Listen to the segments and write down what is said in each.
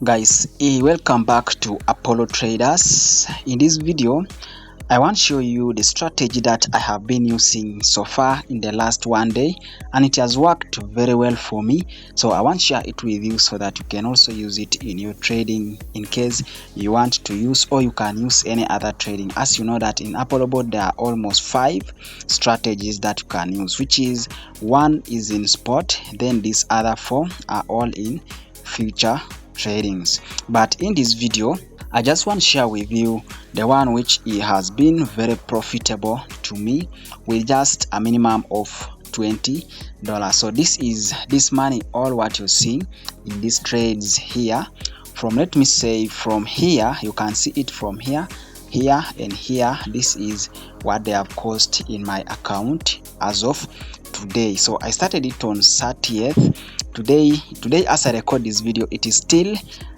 Guys, welcome back to Apollo Traders. In this video I want to show you the strategy that I have been using so far in the last one day, and it has worked very well for me. So I want to share it with you so that you can also use it in your trading in case you want to use, or you can use any other trading. As you know that in Apollo board there are almost 5 strategies that you can use, which is one is in spot, then these other 4 are all in future tradings. But in this video I just want to share with you the one which it has been very profitable to me with just a minimum of $20. So this is this money, all what you see in these trades here, from, let me say, from here, you can see it from here, here and here. This is what they have cost in my account as of today. So I started it on 30th. Today as I record this video, it is still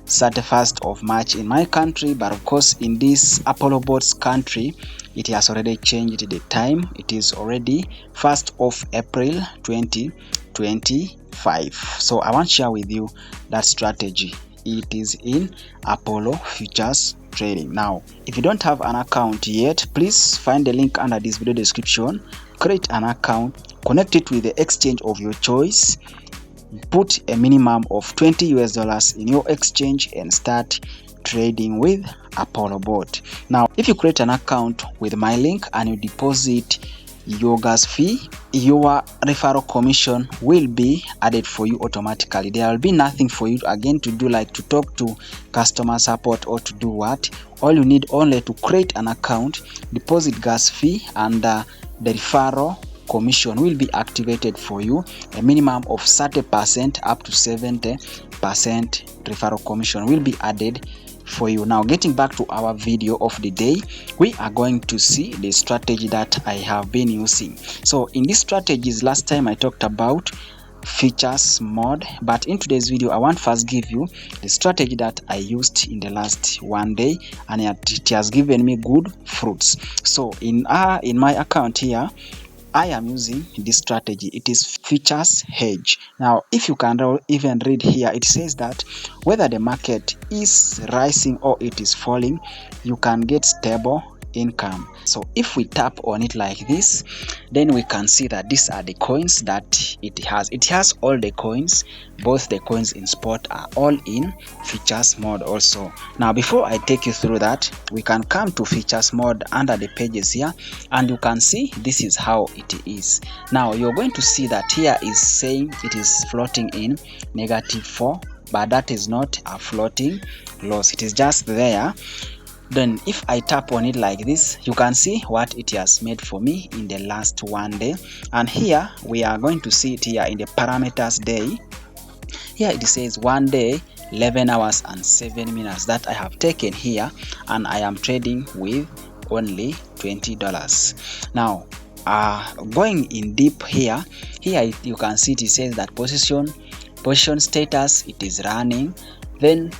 31st of March in my country, but of course in this Apollo board's country it has already changed the time. It is already 1st of April 2025. So I want to share with you that strategy. It is in Apollo futures trading. Now if you don't have an account yet, please find the link under this video description, create an account, connect it with the exchange of your choice, put a minimum of $20 in your exchange and start trading with Apollo board. Now if you create an account with my link and you deposit your gas fee, your referral commission will be added for you automatically. There will be nothing for you again to do, like to talk to customer support or to do what. All you need only to create an account, deposit gas fee, and the referral commission will be activated for you. A minimum of 30% up to 70% referral commission will be added for you. Now getting back to our video of the day, we are going to see the strategy that I have been using. So in these strategies, last time I talked about futures mode, but in today's video I want to first give you the strategy that I used in the last one day, and it has given me good fruits. So in my account here I am using this strategy. It is futures hedge. Now if you can even read here, it says that whether the market is rising or it is falling, you can get stable income. So if we tap on it like this, then we can see that these are the coins that it has all the coins. Both the coins in spot are all in futures mode also. Now before I take you through that, we can come to futures mode under the pages here, and you can see this is how it is. Now you're going to see that here is saying it is floating in -4, but that is not a floating loss, it is just there. Then if I tap on it like this, you can see what it has made for me in the last one day. And here we are going to see it here in the parameters day. Here it says 1 day 11 hours and 7 minutes that I have taken here, and I am trading with only $20. Now going in deep here you can see it says that position status, it is running. Then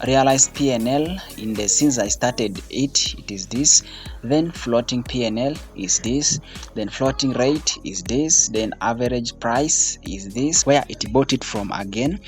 realized PNL in the since I started it is this. Then floating PNL is this. Then floating rate is this. Then average price is this, where it bought it from again.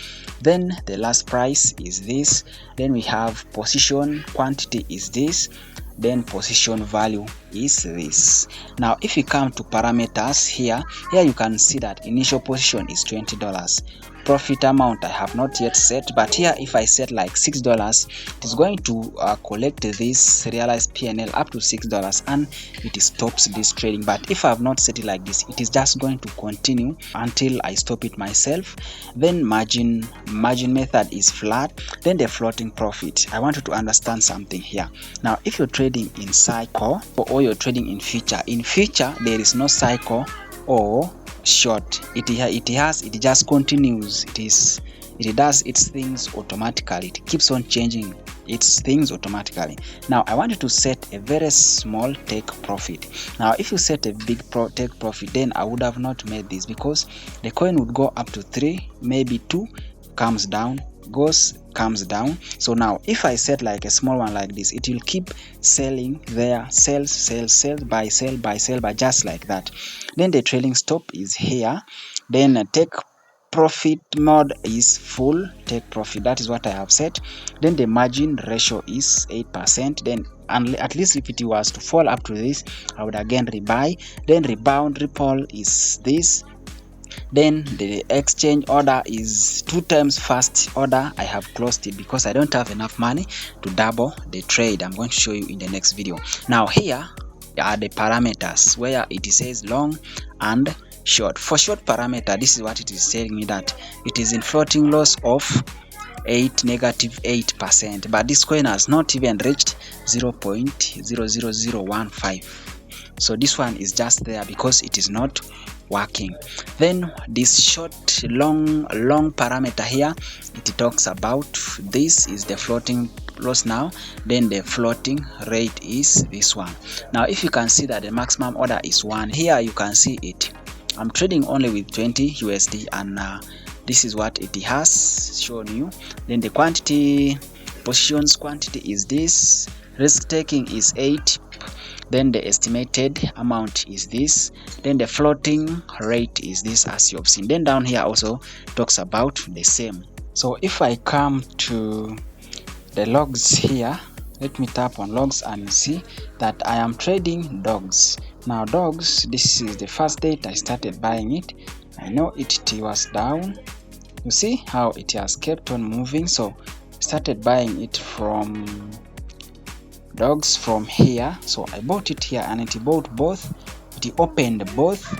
Then the last price is this. Then we have position quantity is this. Then position value is this. Now if you come to parameters here you can see that initial position is $20. Profit amount I have not yet set, but here if I set like $6, it is going to collect this realized PNL up to $6 and it stops this trading. But if I have not set it like this, it is just going to continue until I stop it myself. Then margin method is flat. Then the floating profit. I want you to understand something here. Now if you're trading in cycle or you're trading in future there is no cycle or short. It just continues. It does its things automatically. It keeps on changing its things automatically. Now I want you to set a very small take profit. Now if you set a big take profit, then I would have not made this, because the coin would go up to 3, maybe 2, comes down, comes down. So now if I set like a small one like this, it will keep selling there, sell, buy, just like that. Then the trailing stop is here. Then take profit mode is full take profit. That is what I have set. Then the margin ratio is 8%. Then at least if it was to fall up to this, I would again rebuy. Then rebound ripple is this. Then the exchange order is 2 times fast order. I have closed it because I don't have enough money to double the trade. I'm going to show you in the next video. Now here are the parameters where it says long and short. For short parameter, this is what it is telling me, that it is in floating loss of -8%, but this coin has not even reached 0.00015. so this one is just there because it is not working. Then this short long parameter here, it talks about this is the floating loss now, then the floating rate is this one. Now if you can see that the maximum order is 1, here you can see it. I'm trading only with 20 USD, and this is what it has shown you. Then the quantity, positions quantity is this, risk taking is 8, then the estimated amount is this, then the floating rate is this, as you have seen. Then down here also talks about the same. So if I come to the logs here, let me tap on logs and you see that I am trading dogs. Now dogs, this is the first date I started buying it. I know it was down. You see how it has kept on moving, so started buying it from dogs from here. So I bought it here and it bought both, it opened both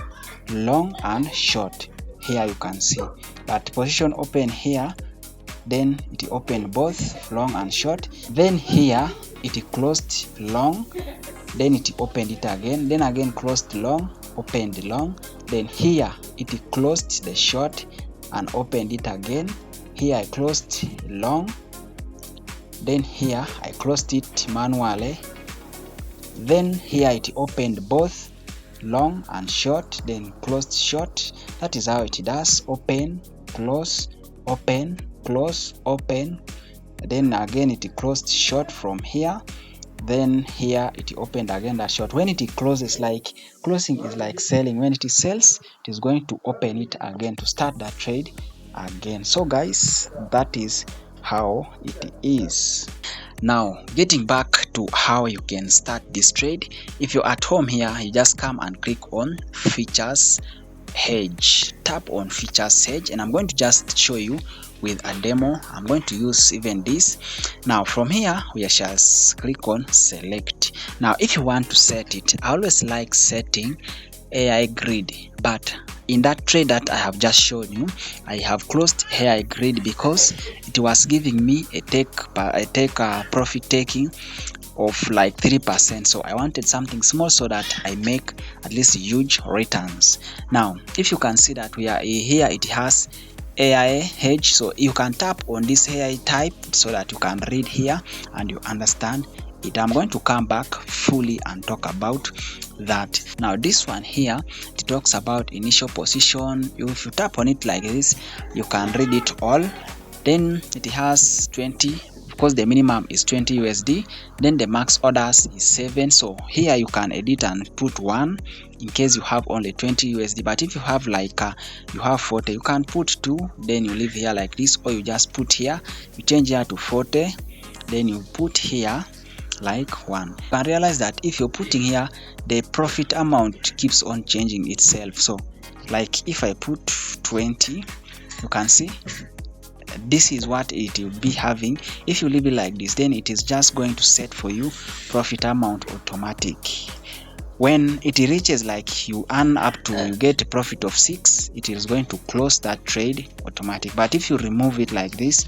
long and short. Here you can see that position open here, then it opened both long and short. Then here it closed long, then it opened it again, then again closed long, opened long. Then here it closed the short and opened it again. Here I closed long, then here I closed it manually. Then here it opened both long and short, then closed short. That is how it does: open, close, open, close, open. Then again it closed short from here. Then here it opened again that short. When it closes, like closing is like selling. When it sells, it is going to open it again to start that trade again. So guys, that is how it is. Now getting back to how you can start this trade. If you're at home here, you just come and click on features hedge, tap on features hedge, and I'm going to just show you with a demo. I'm going to use even this. Now from here we shall click on select. Now if you want to set it, I always like setting AI grid, but in that trade that I have just shown you, I have closed AI grid because it was giving me a take profit taking of like 3%. So I wanted something small so that I make at least huge returns. Now if you can see that we are here, it has AI hedge, so you can tap on this AI type so that you can read here and you understand it. I'm going to come back fully and talk about that. Now this one here, it talks about initial position. If you tap on it like this, you can read it all. Then it has 20 because the minimum is 20 USD. Then the max orders is 7. So here you can edit and put 1 in case you have only 20 USD. But if you have like you have 40, you can put 2. Then you leave here like this, or you just put here, you change here to 40, then you put here like 1. You can realize that if you're putting here, the profit amount keeps on changing itself. So like if I put 20, you can see this is what it will be having. If you leave it like this, then it is just going to set for you profit amount automatic. When it reaches like you earn up to, you get a profit of 6, it is going to close that trade automatic. But if you remove it like this,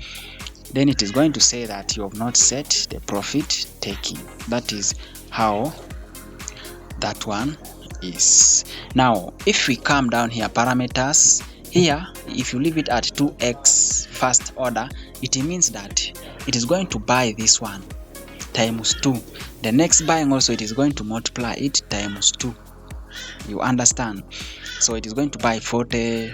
then it is going to say that you have not set the profit taking. That is how that one is. Now if we come down here, parameters here, if you leave it at 2x first order, it means that it is going to buy this one times 2. The next buying also, it is going to multiply it times 2. You understand? So it is going to buy 40,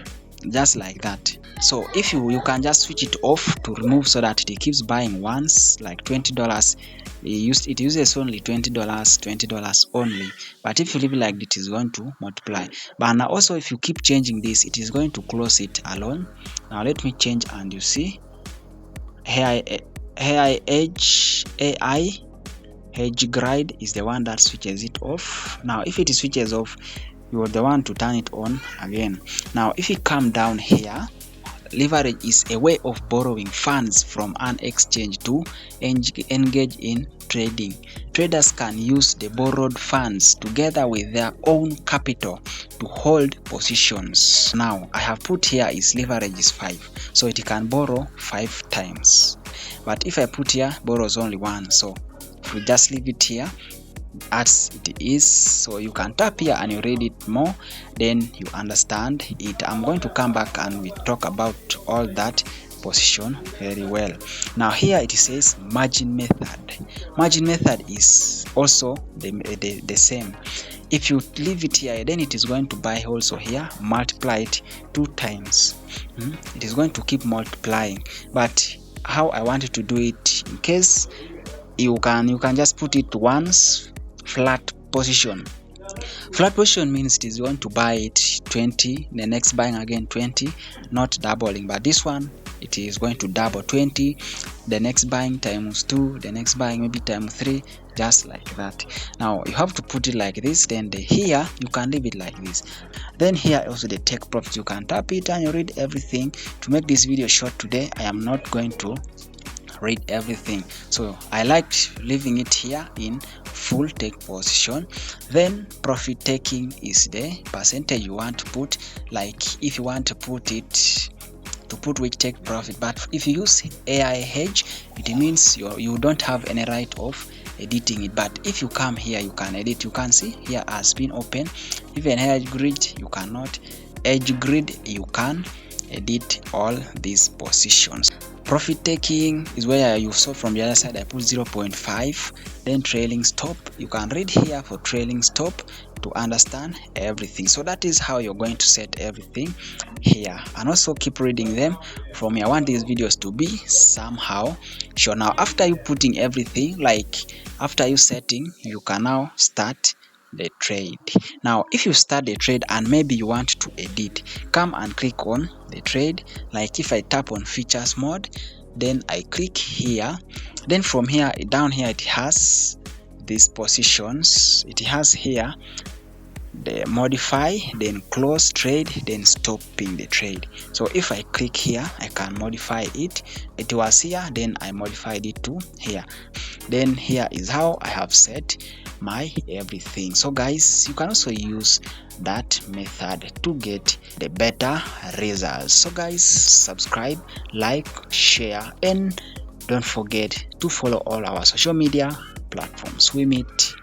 just like that. So if you can just switch it off to remove so that it keeps buying once, like $20 it uses only $20 only, but if you leave it like this, it is going to multiply. But now also if you keep changing this, it is going to close it alone. Now let me change, and you see here AI Edge Grid is the one that switches it off. Now if it switches off, you are the one to turn it on again. Now if you come down here, leverage is a way of borrowing funds from an exchange to engage in trading. Traders can use the borrowed funds together with their own capital to hold positions. Now I have put here is leverage is 5, so it can borrow 5 times. But if I put here borrows only 1, so if we just leave it here as it is, so you can tap here and you read it more, then you understand it. I'm going to come back and we talk about all that position very well. Now here it says margin method. Margin method is also the same. If you leave it here, then it is going to buy also here, multiply it 2 times. It is going to keep multiplying. But how I wanted to do it, in case you can just put it once, flat position. Flat position means it is going to buy it 20, the next buying again 20, not doubling. But this one, it is going to double 20, the next buying times 2, the next buying maybe times 3, just like that. Now you have to put it like this, then here you can leave it like this. Then here also the take profit, you can tap it and you read everything. To make this video short today, I am not going to read everything, so I liked leaving it here in full take position. Then profit taking is the percentage you want to put, like if you want to put it to put which take profit. But if you use AI hedge, it means you don't have any right of editing it. But if you come here, you can edit. You can see here has been open. Even edge grid you cannot, edge grid you can edit all these positions. Profit taking is where you saw from the other side I put 0.5. Then trailing stop, you can read here for trailing stop to understand everything. So that is how you're going to set everything here, and also keep reading them from here. I want these videos to be somehow sure. Now after you putting everything, like after you setting, you can now start the trade. Now if you start the trade and maybe you want to edit, come and click on the trade. Like if I tap on features mode, then I click here, then from here down here it has these positions. It has here the modify, then close trade, then stopping the trade. So if I click here, I can modify it. It was here, then I modified it to here. Then here is how I have set my everything. So guys, you can also use that method to get the better results. So guys, subscribe, like, share, and don't forget to follow all our social media platforms. We meet